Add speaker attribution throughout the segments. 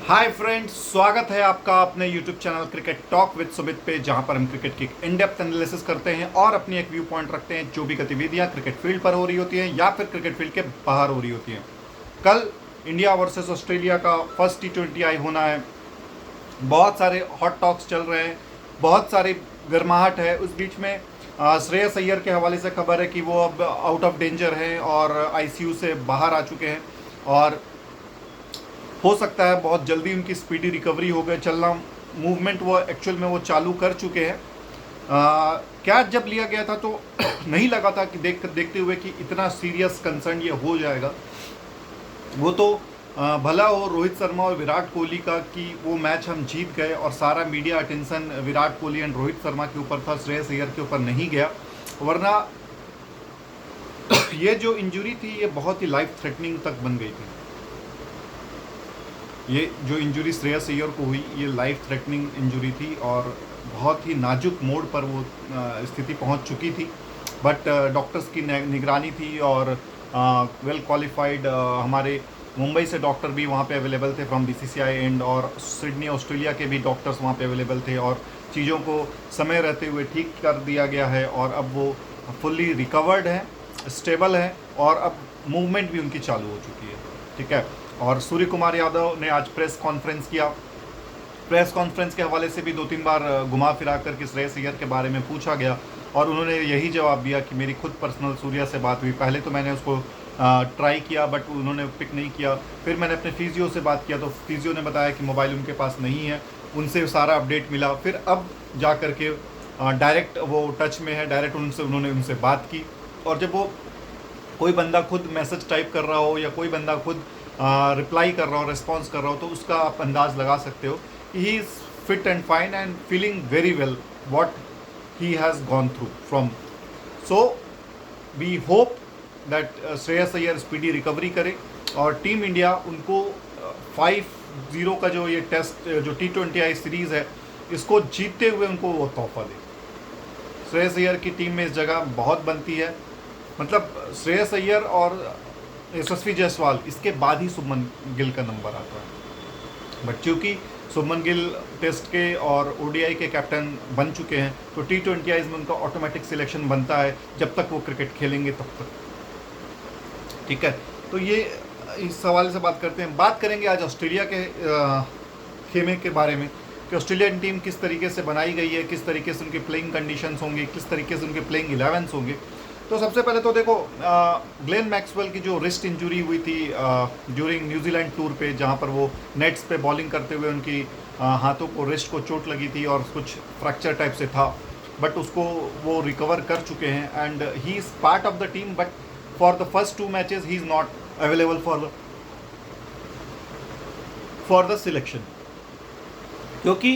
Speaker 1: Hi friends, स्वागत है आपका अपने YouTube channel cricket talk with Sumit पे, जहां पर हम क्रिकेट की इन डेप्थ एनालिसिस करते हैं और अपनी एक व्यू पॉइंट रखते हैं जो भी गतिविधियां क्रिकेट फील्ड पर हो रही होती हैं या फिर क्रिकेट फील्ड के बाहर हो रही होती हैं। कल इंडिया वर्सेस ऑस्ट्रेलिया का फर्स्ट T20 आई होना है। बहुत सारे हॉट टॉक्स चल रहे हैं, बहुत सारी गर्माहट है। उस बीच में श्रेयस अय्यर के हवाले से खबर है कि वो अब आउट ऑफ डेंजर हैं और आईसीयू से बाहर आ चुके हैं और हो सकता है बहुत जल्दी उनकी स्पीडी रिकवरी हो गए। चलना मूवमेंट वो एक्चुअल में वो चालू कर चुके हैं। कैच जब लिया गया था तो नहीं लगा था कि देखते हुए कि इतना सीरियस कंसर्न ये हो जाएगा। वो तो भला हो रोहित शर्मा और विराट कोहली का कि वो मैच हम जीत गए और सारा media attention Virat Kohli and Rohit Sharma के ऊपर था, श्रेयस अय्यर के ऊपर नहीं गया। वरना ये जो इंजरी थी ये बहुत ही लाइफ थ्रेटनिंग तक बन गई थी। ये जो इंजरी श्रेयस अय्यर को हुई ये लाइफ थ्रेटनिंग इंजरी थी और बहुत ही नाजुक मोड पर वो स्थिति पहुंच चुकी थी। बट डॉक्टर्स की निगरानी थी और वेल क्वालिफाइड हमारे मुंबई से डॉक्टर भी वहाँ पे अवेलेबल थे फ्रॉम BCCI एंड, और सिडनी ऑस्ट्रेलिया के भी डॉक्टर्स वहाँ पे अवेलेबल थे और चीज़ों को समय रहते हुए ठीक कर दिया गया है और अब वो फुल्ली रिकवर्ड है, स्टेबल है और अब मूवमेंट भी उनकी चालू हो चुकी है। ठीक है। और सूर्य कुमार यादव ने आज प्रेस कॉन्फ्रेंस किया। प्रेस कॉन्फ्रेंस के हवाले से भी 2-3 बार घुमा फिरा करके श्रेयस अय्यर के बारे में पूछा गया और उन्होंने यही जवाब दिया कि मेरी खुद पर्सनल सूर्या से बात हुई। पहले तो मैंने उसको ट्राई किया बट उन्होंने पिक नहीं किया। फिर मैंने अपने फिजियो से बात किया तो फिजियो ने बताया कि मोबाइल उनके पास नहीं है, उनसे सारा अपडेट मिला। फिर अब जा कर के डायरेक्ट वो टच में है, डायरेक्ट उन्होंने उनसे बात की। और जब वो कोई बंदा खुद मैसेज टाइप कर रहा हो या कोई बंदा खुद रिप्लाई कर रहा हो, रिस्पॉन्स कर रहा हो, तो उसका आप अंदाज़ लगा सकते हो कि he is fit and fine and feeling very well what he has gone through from. So we hope that Shreyas Iyer speedy recovery करे और टीम इंडिया उनको 5-0 का जो ये टेस्ट जो T20 आई सीरीज़ है इसको जीतते हुए उनको वो तोहफा दे। श्रेयस अय्यर की टीम में इस जगह बहुत बनती है। मतलब श्रेयस अय्यर और यशस्वी जायसवाल, इसके बाद ही शुभमन गिल का नंबर आता है। बट चूँकि शुभमन गिल टेस्ट के और ODI के कैप्टन बन चुके हैं तो T20 आईज में उनका ऑटोमेटिक सिलेक्शन बनता है जब तक वो क्रिकेट खेलेंगे तब तक। ठीक है। तो ये इस सवाल से बात करते हैं। बात करेंगे आज ऑस्ट्रेलिया के खेमे के बारे में कि ऑस्ट्रेलियन टीम किस तरीके से बनाई गई है, किस तरीके से उनके प्लेइंग कंडीशंस होंगे, किस तरीके से उनके प्लेइंग 11s होंगे। तो सबसे पहले तो देखो ग्लेन मैक्सवेल की जो रिस्ट इंजरी हुई थी ड्यूरिंग न्यूजीलैंड टूर पे, जहाँ पर वो नेट्स पे बॉलिंग करते हुए उनकी हाथों को रिस्ट को चोट लगी थी और कुछ फ्रैक्चर टाइप से था, बट उसको वो रिकवर कर चुके हैं and he is part of the team. But for the first 2 matches he is not available for the selection, क्योंकि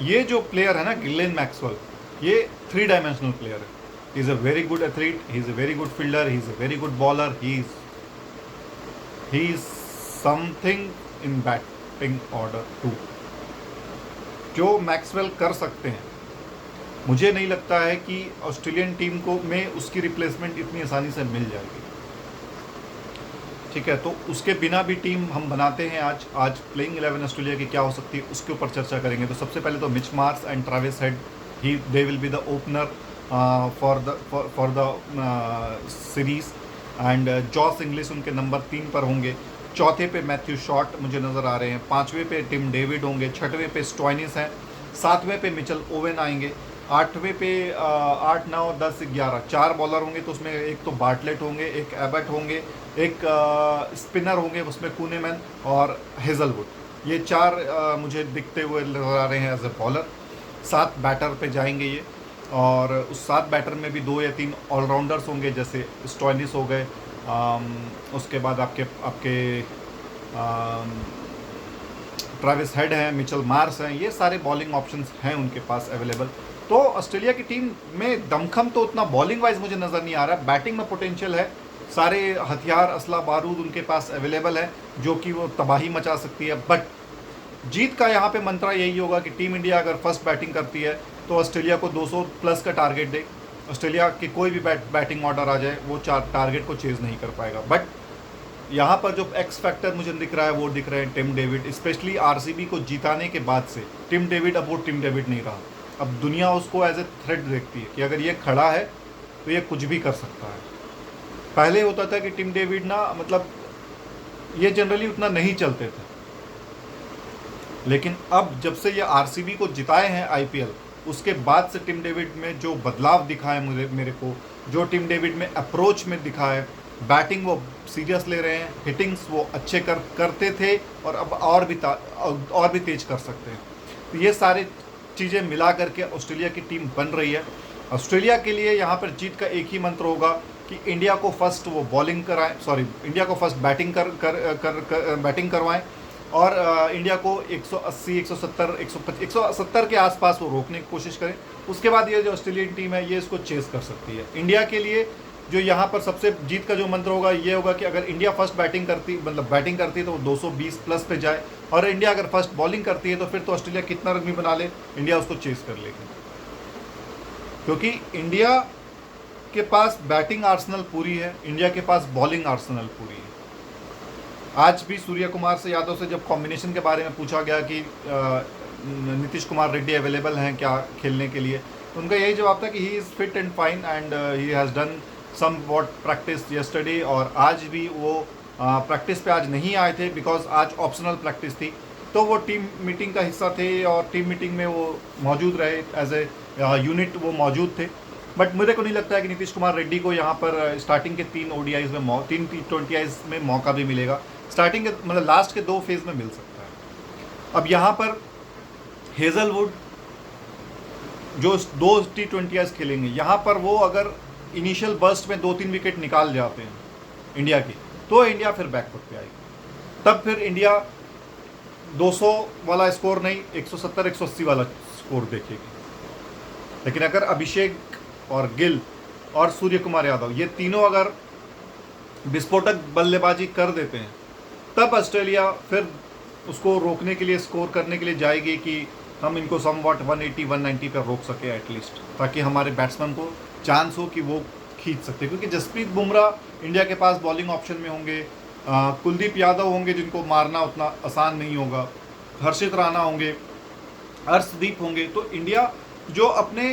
Speaker 1: ये जो प्लेयर है ना ग्लेन मैक्सवेल, ये 3 डायमेंशनल प्लेयर है। He is a very good athlete, he is a very good fielder, he is a very good bowler, he is something in batting order too। जो Maxwell कर सकते हैं, मुझे नहीं लगता है कि ऑस्ट्रेलियन टीम को में उसकी रिप्लेसमेंट इतनी आसानी से मिल जाएगी। ठीक है। तो उसके बिना भी टीम हम बनाते हैं। आज प्लेइंग 11 ऑस्ट्रेलिया की क्या हो सकती है उसके ऊपर चर्चा करेंगे। तो सबसे पहले तो Mitch Marsh and Travis head, they will be the opener for the series and Jos English उनके नंबर 3 पर होंगे। चौथे पे मैथ्यू शॉट मुझे नज़र आ रहे हैं। 5वें पे टिम डेविड होंगे। 6वें पे स्टॉइनिस हैं। 7वें पे मिचेल ओवेन आएंगे। 8वें पे 8, 9, 10, 11 4 बॉलर होंगे। तो उसमें एक तो बार्टलेट होंगे, एक एबट होंगे, एक स्पिनर होंगे, उसमें कूनेमैन और हेजलवुड। ये 4 मुझे दिखते हुए नज़र आ रहे हैं एज ए बॉलर। 7 बैटर पे जाएंगे ये, और उस 7 बैटर में भी 2 या 3 ऑलराउंडर्स होंगे जैसे स्टॉइनिस हो गए। उसके बाद आपके ट्रेविस हेड हैं, मिचेल मार्श हैं, ये सारे बॉलिंग ऑप्शंस हैं उनके पास अवेलेबल। तो ऑस्ट्रेलिया की टीम में दमखम तो उतना बॉलिंग वाइज मुझे नज़र नहीं आ रहा। बैटिंग में पोटेंशियल है, सारे हथियार असला बारूद उनके पास अवेलेबल है जो कि वो तबाही मचा सकती है। बट जीत का यहाँ पे मंत्रा यही होगा कि टीम इंडिया अगर फर्स्ट बैटिंग करती है तो ऑस्ट्रेलिया को 200 प्लस का टारगेट दे। ऑस्ट्रेलिया की कोई भी बैटिंग ऑर्डर आ जाए वो टारगेट को चेज़ नहीं कर पाएगा। बट यहाँ पर जो एक्स फैक्टर मुझे दिख रहा है वो दिख रहे हैं टिम डेविड, स्पेशली आरसीबी को जिताने के बाद से टिम डेविड अब वो टिम डेविड नहीं रहा। अब दुनिया उसको एज ए थ्रेट देखती है कि अगर ये खड़ा है तो ये कुछ भी कर सकता है। पहले होता था कि टिम डेविड ना मतलब ये जनरली उतना नहीं चलते थे, लेकिन अब जब से ये आरसीबी को जिताए हैं आईपीएल, उसके बाद से टिम डेविड में जो बदलाव दिखा है मेरे को, जो टिम डेविड में अप्रोच में दिखा है, बैटिंग वो सीरियस ले रहे हैं, हिटिंग्स वो अच्छे करते थे और अब और भी तेज कर सकते हैं। तो ये सारी चीज़ें मिला करके ऑस्ट्रेलिया की टीम बन रही है। ऑस्ट्रेलिया के लिए यहाँ पर जीत का एक ही मंत्र होगा कि इंडिया को फर्स्ट वो बॉलिंग कराएं, इंडिया को फर्स्ट बैटिंग बैटिंग करवाएं और इंडिया को 180, 170, 170 के आसपास वो रोकने की कोशिश करें। उसके बाद ये जो ऑस्ट्रेलियन टीम है ये इसको चेस कर सकती है। इंडिया के लिए जो यहाँ पर सबसे जीत का जो मंत्र होगा ये होगा कि अगर इंडिया फर्स्ट बैटिंग करती है तो वो 220 प्लस पे जाए, और इंडिया अगर फर्स्ट बॉलिंग करती है तो फिर तो ऑस्ट्रेलिया कितना रन भी बना ले इंडिया उसको चेस कर लेगी, क्योंकि इंडिया के पास बैटिंग आर्सेनल पूरी है, इंडिया के पास बॉलिंग आर्सेनल पूरी है। आज भी सूर्य कुमार से यादव से जब कॉम्बिनेशन के बारे में पूछा गया कि नीतीश कुमार रेड्डी अवेलेबल हैं क्या खेलने के लिए, तो उनका यही जवाब था कि he is fit and fine and he has done somewhat practice yesterday. और आज भी वो प्रैक्टिस पे आज नहीं आए थे बिकॉज आज ऑप्शनल प्रैक्टिस थी, तो वो टीम मीटिंग का हिस्सा थे और टीम मीटिंग में वो मौजूद रहे, एज ए यूनिट वो मौजूद थे। बट मुझे को नहीं लगता है कि नीतीश कुमार रेड्डी को यहाँ पर स्टार्टिंग के 3 ODIs में 3 T20Is में मौका भी मिलेगा। स्टार्टिंग के मतलब लास्ट के 2 फेज में मिल सकता है। अब यहाँ पर हेजलवुड जो 2 T20Is खेलेंगे, यहाँ पर वो अगर इनिशियल बर्स्ट में 2-3 विकेट निकाल जाते हैं इंडिया की, तो इंडिया फिर बैकफुट पे आएगी। तब फिर इंडिया 200 वाला स्कोर नहीं 170-180 वाला स्कोर देखेगी। लेकिन अगर अभिषेक और गिल और सूर्य कुमार यादव ये तीनों अगर विस्फोटक बल्लेबाजी कर देते हैं, तब ऑस्ट्रेलिया फिर उसको रोकने के लिए, स्कोर करने के लिए जाएगी कि हम इनको समवॉट 180-190 पर रोक सके एटलीस्ट, ताकि हमारे बैट्समैन को चांस हो कि वो खींच सकते। क्योंकि जसप्रीत बुमराह इंडिया के पास बॉलिंग ऑप्शन में होंगे, कुलदीप यादव होंगे जिनको मारना उतना आसान नहीं होगा, हर्षित राणा होंगे, अर्शदीप होंगे। तो इंडिया जो अपने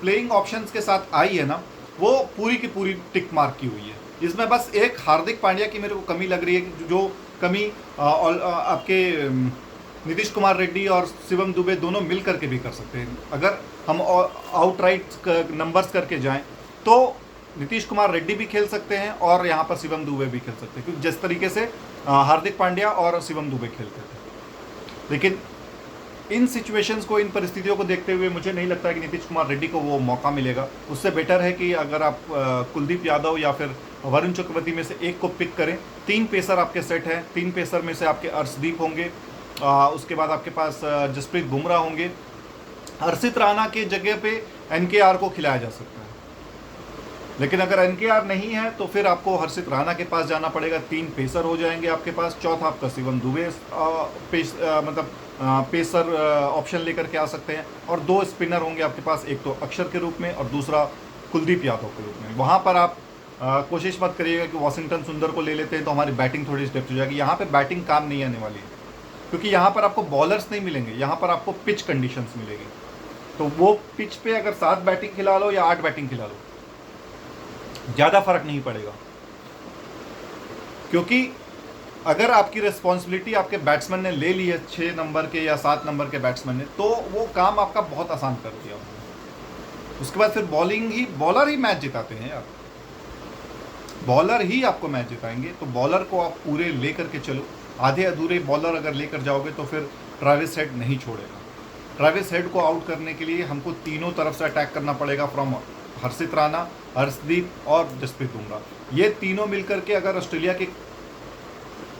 Speaker 1: प्लेइंग ऑप्शंस के साथ आई है ना, वो पूरी की पूरी टिक मार्क की हुई है। इसमें बस एक हार्दिक पांड्या की मेरे को कमी लग रही है, जो कमी आपके नीतीश कुमार रेड्डी और शिवम दुबे दोनों मिल करके भी कर सकते हैं। अगर हम आउटराइट नंबर्स करके जाएं तो नीतीश कुमार रेड्डी भी खेल सकते हैं और यहाँ पर शिवम दुबे भी खेल सकते हैं, क्योंकि जिस तरीके से हार्दिक पांड्या और शिवम दुबे खेलते थे। लेकिन इन सिचुएशंस को, इन परिस्थितियों को देखते हुए मुझे नहीं लगता है कि नीतीश कुमार रेड्डी को वो मौका मिलेगा। उससे बेटर है कि अगर आप कुलदीप यादव या फिर वरुण चक्रवर्ती में से एक को पिक करें। 3 पेसर आपके सेट हैं, 3 पेसर में से आपके अर्शदीप होंगे, उसके बाद आपके पास जसप्रीत बुमराह होंगे। हर्षित राणा के जगह पे NKR को खिलाया जा सकता है, लेकिन अगर NKR नहीं है तो फिर आपको हर्षित राणा के पास जाना पड़ेगा। 3 पेसर हो जाएंगे आपके पास, चौथा आपका शिवम दुबे पेसर ऑप्शन लेकर के आ सकते हैं, और 2 स्पिनर होंगे आपके पास, एक तो अक्षर के रूप में और दूसरा कुलदीप यादव के रूप में। वहाँ पर आप कोशिश मत करिएगा कि वॉशिंगटन सुंदर को ले लेते हैं तो हमारी बैटिंग थोड़ी डेप्थ हो जाएगी। यहाँ पे बैटिंग काम नहीं आने वाली है, क्योंकि यहाँ पर आपको बॉलर्स नहीं मिलेंगे, यहाँ पर आपको पिच कंडीशंस मिलेगी। तो वो पिच पे अगर 7 बैटिंग खिला लो या 8 बैटिंग खिला लो, ज़्यादा फर्क नहीं पड़ेगा। क्योंकि अगर आपकी रिस्पॉन्सिबिलिटी आपके बैट्समैन ने ले ली है, 6 नंबर के या 7 नंबर के बैट्समैन ने, तो वो काम आपका बहुत आसान कर दिया। उसके बाद फिर बॉलर ही मैच जिताते हैं यार, बॉलर ही आपको मैच जिताएंगे। तो बॉलर को आप पूरे लेकर के चलो। आधे अधूरे बॉलर अगर लेकर जाओगे तो फिर ट्रेविस हेड नहीं छोड़ेगा। ट्रेविस हेड को आउट करने के लिए हमको तीनों तरफ से अटैक करना पड़ेगा, फ्रॉम हर्षित राणा, अर्शदीप और जसप्रीत बुमराह। ये तीनों मिलकर के अगर ऑस्ट्रेलिया के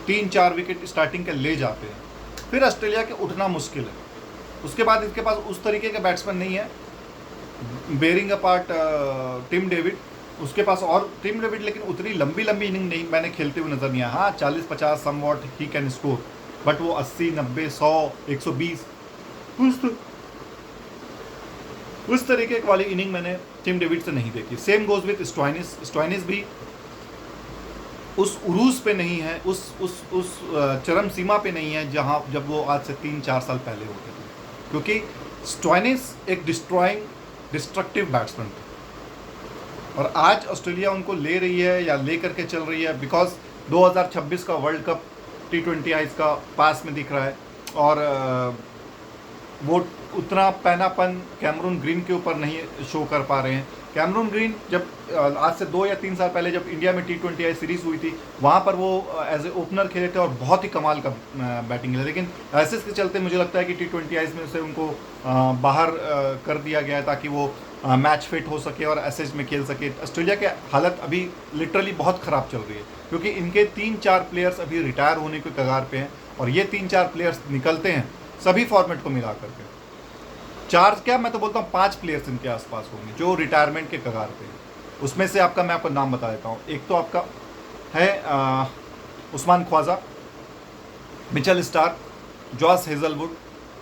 Speaker 1: 3-4 विकेट स्टार्टिंग के ले जाते हैं, फिर ऑस्ट्रेलिया के उठना मुश्किल है। उसके बाद इसके पास उस तरीके के बैट्समैन नहीं है, बेरिंग अपार्ट टिम डेविड, उसके पास और टिम डेविड, लेकिन उतनी लंबी इनिंग नहीं मैंने खेलते हुए नजर नहीं आया। हाँ 40-50 somewhat he can score, but वो 80-90-100 120 उस तरीके वाली इनिंग मैंने टिम डेविड से नहीं देखी। सेम गोज विथ स्टोइनिस भी उस उरूज पे नहीं है, उस चरम सीमा पे नहीं है जहाँ जब वो आज से 3-4 साल पहले होते थे, क्योंकि स्टोइनिस एक डिस्ट्रक्टिव बैट्समैन थे और आज ऑस्ट्रेलिया उनको ले रही है या ले करके चल रही है बिकॉज 2026 का वर्ल्ड कप T20 आइज का पास में दिख रहा है और वो उतना पैनापन कैमरून ग्रीन के ऊपर नहीं शो कर पा रहे हैं। कैमरून ग्रीन जब आज से 2 या 3 साल पहले जब इंडिया में T20 आई सीरीज़ हुई थी, वहाँ पर वो एज ए ओपनर खेले थे और बहुत ही कमाल का बैटिंग खेले, लेकिन ऐसे के चलते मुझे लगता है कि T20 आइज में से उनको बाहर कर दिया गया है ताकि वो मैच फिट हो सके और एसेज में खेल सके। ऑस्ट्रेलिया की हालत अभी लिटरली बहुत ख़राब चल रही है क्योंकि इनके 3-4 प्लेयर्स अभी रिटायर होने के कगार पे हैं और ये 3-4 प्लेयर्स निकलते हैं सभी फॉर्मेट को मिला करके। 4 क्या, मैं तो बोलता हूँ 5 प्लेयर्स इनके आसपास होंगे जो रिटायरमेंट के कगार पे हैं। उसमें से आपका मैं आपको नाम बता देता हूँ। एक तो आपका है Usman Khawaja, Mitchell Starc, Josh Hazlewood,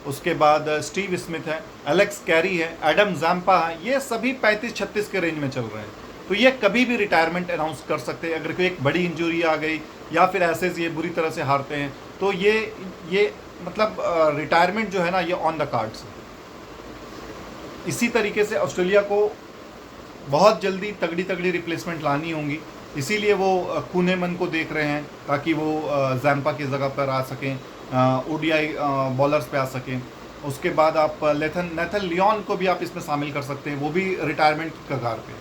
Speaker 1: उसके बाद स्टीव स्मिथ है, एलेक्स कैरी है, एडम जैम्पा है। ये सभी 35-36 के रेंज में चल रहे हैं, तो ये कभी भी रिटायरमेंट अनाउंस कर सकते हैं। अगर कोई एक बड़ी इंजरी आ गई या फिर ऐसे ये बुरी तरह से हारते हैं तो ये मतलब रिटायरमेंट जो है ना, ये ऑन द कार्ड्स है। इसी तरीके से ऑस्ट्रेलिया को बहुत जल्दी तगड़ी रिप्लेसमेंट लानी होंगी, इसीलिए वो कूनेमन को देख रहे हैं ताकि वो जैम्पा की जगह पर आ सकें, ODI बॉलर्स पे आ सकें। उसके बाद आप नेथन लियोन को भी आप इसमें शामिल कर सकते हैं, वो भी रिटायरमेंट की कगार पे है।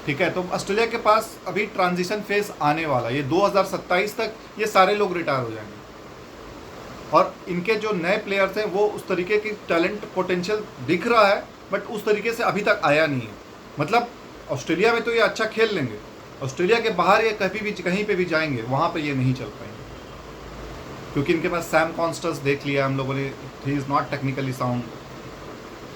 Speaker 1: ठीक है, तो ऑस्ट्रेलिया के पास अभी ट्रांजिशन फेज आने वाला है। ये 2027 तक ये सारे लोग रिटायर हो जाएंगे और इनके जो नए प्लेयर्स हैं वो उस तरीके की टैलेंट पोटेंशियल दिख रहा है बट उस तरीके से अभी तक आया नहीं है। मतलब ऑस्ट्रेलिया में तो ये अच्छा खेल लेंगे, ऑस्ट्रेलिया के बाहर ये कहीं पे भी जाएंगे वहाँ पे ये नहीं चल पाएंगे क्योंकि इनके पास सैम कॉन्स्टेंस देख लिया हम लोगों ने, he is not technically sound.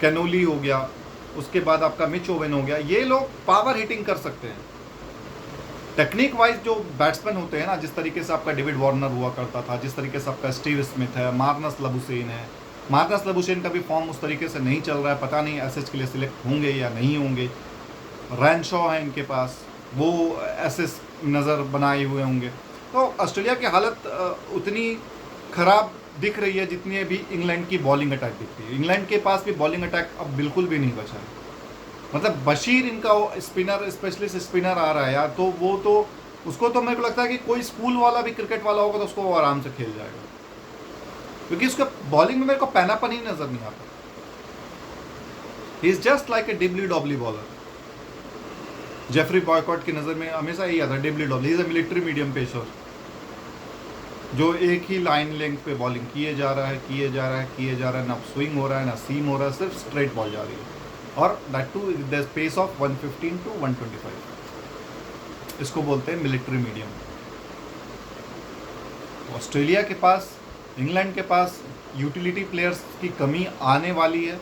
Speaker 1: कैनोली हो गया, उसके बाद आपका मिच ओवेन हो गया, ये लोग पावर हिटिंग कर सकते हैं। टेक्निक वाइज जो बैट्समैन होते हैं ना, जिस तरीके से आपका डेविड वार्नर हुआ करता था, जिस तरीके से आपका स्टीव स्मिथ है, मार्नस लबुशेन है। मार्नस लबुशेन का भी फॉर्म उस तरीके से नहीं चल रहा है, पता नहीं एसएच के लिए सिलेक्ट होंगे या नहीं होंगे। रैनशॉ है इनके पास, वो एसएस नज़र बनाए हुए होंगे। तो ऑस्ट्रेलिया की हालत उतनी ख़राब दिख रही है जितनी अभी इंग्लैंड की बॉलिंग अटैक दिखती है। इंग्लैंड के पास भी बॉलिंग अटैक अब बिल्कुल भी नहीं बचा है। मतलब बशीर इनका स्पिनर, स्पेशलिस्ट स्पिनर आ रहा है यार, तो वो तो उसको तो मेरे को लगता है कि कोई स्कूल वाला भी क्रिकेट वाला होगा तो उसको वो आराम से खेल जाएगा क्योंकि उसका बॉलिंग में मेरे को पैनापन ही नज़र नहीं आता। He is just like a dibbly dobbly bowler. Geoffrey Boycott की नज़र में हमेशा यही आता है, dibbly dobbly. He is a military medium pacer जो एक ही लाइन लेंथ पे बॉलिंग किए जा रहा है, ना स्विंग हो रहा है ना सीम हो रहा है, सिर्फ स्ट्रेट बॉल जा रही है और that to the space of 115 to 125। इसको बोलते हैं मिलिट्री मीडियम। ऑस्ट्रेलिया के पास, इंग्लैंड के पास यूटिलिटी प्लेयर्स की कमी आने वाली है।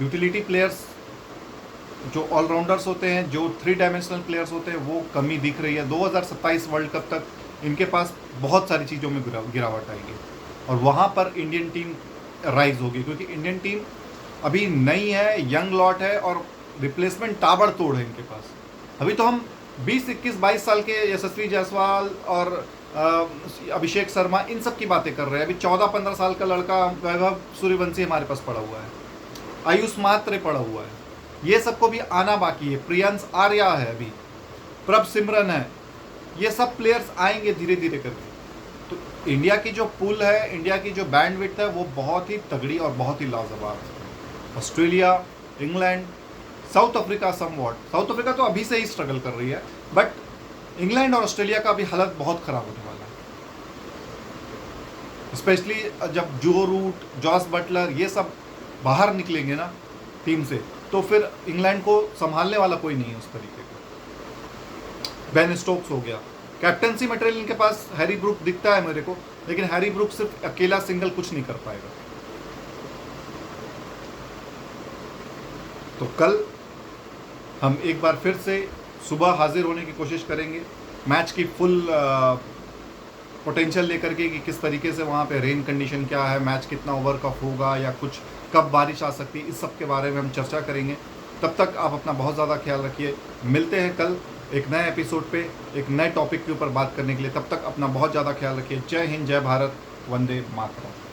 Speaker 1: यूटिलिटी प्लेयर्स जो ऑलराउंडर्स होते हैं, जो 3 डायमेंशनल प्लेयर्स होते हैं, वो कमी दिख रही है। 2027 वर्ल्ड कप तक इनके पास बहुत सारी चीज़ों में गिरावट आएगी और वहाँ पर इंडियन टीम राइज होगी क्योंकि इंडियन टीम अभी नई है, यंग लॉट है और रिप्लेसमेंट ताबड़तोड़ है इनके पास। अभी तो हम 20, 21, 22 साल के यशस्वी जायसवाल और अभिषेक शर्मा इन सब की बातें कर रहे हैं। अभी 14-15 साल का लड़का वैभव सूर्यवंशी हमारे पास पड़ा हुआ है, आयुष मात्रे पड़ा हुआ है, ये सबको भी आना बाकी है। प्रियांश आर्या है, अभी प्रभ सिमरन है, ये सब प्लेयर्स आएंगे धीरे धीरे करके। तो इंडिया की जो पुल है, इंडिया की जो बैंडविड्थ है, वो बहुत ही तगड़ी और बहुत ही लाजवाब है। Australia, England, south Africa somewhat, south Africa तो अभी से ही स्ट्रगल कर रही है, बट इंग्लैंड और ऑस्ट्रेलिया का भी हालत बहुत ख़राब होने वाला है। स्पेशली जब जो रूट, जॉस बटलर ये सब बाहर निकलेंगे ना टीम से, तो फिर इंग्लैंड को संभालने वाला कोई नहीं है उस तरीके का। बेन स्टोक्स हो गया, कैप्टनसी मटेरियल इनके पास हैरी ब्रूक दिखता है मेरे को, लेकिन हैरी ब्रूक सिर्फ अकेला सिंगल कुछ नहीं कर पाएगा। तो कल हम एक बार फिर से सुबह हाजिर होने की कोशिश करेंगे, मैच की फुल पोटेंशियल लेकर के कि किस तरीके से वहाँ पे रेन कंडीशन क्या है, मैच कितना ओवर का होगा या कुछ कब बारिश आ सकती है, इस सब के बारे में हम चर्चा करेंगे। तब तक आप अपना बहुत ज़्यादा ख्याल रखिए। मिलते हैं कल एक नए एपिसोड पे एक नए टॉपिक के ऊपर बात करने के लिए। तब तक अपना बहुत ज़्यादा ख्याल रखिए। जय हिंद, जय भारत, वंदे मातरम।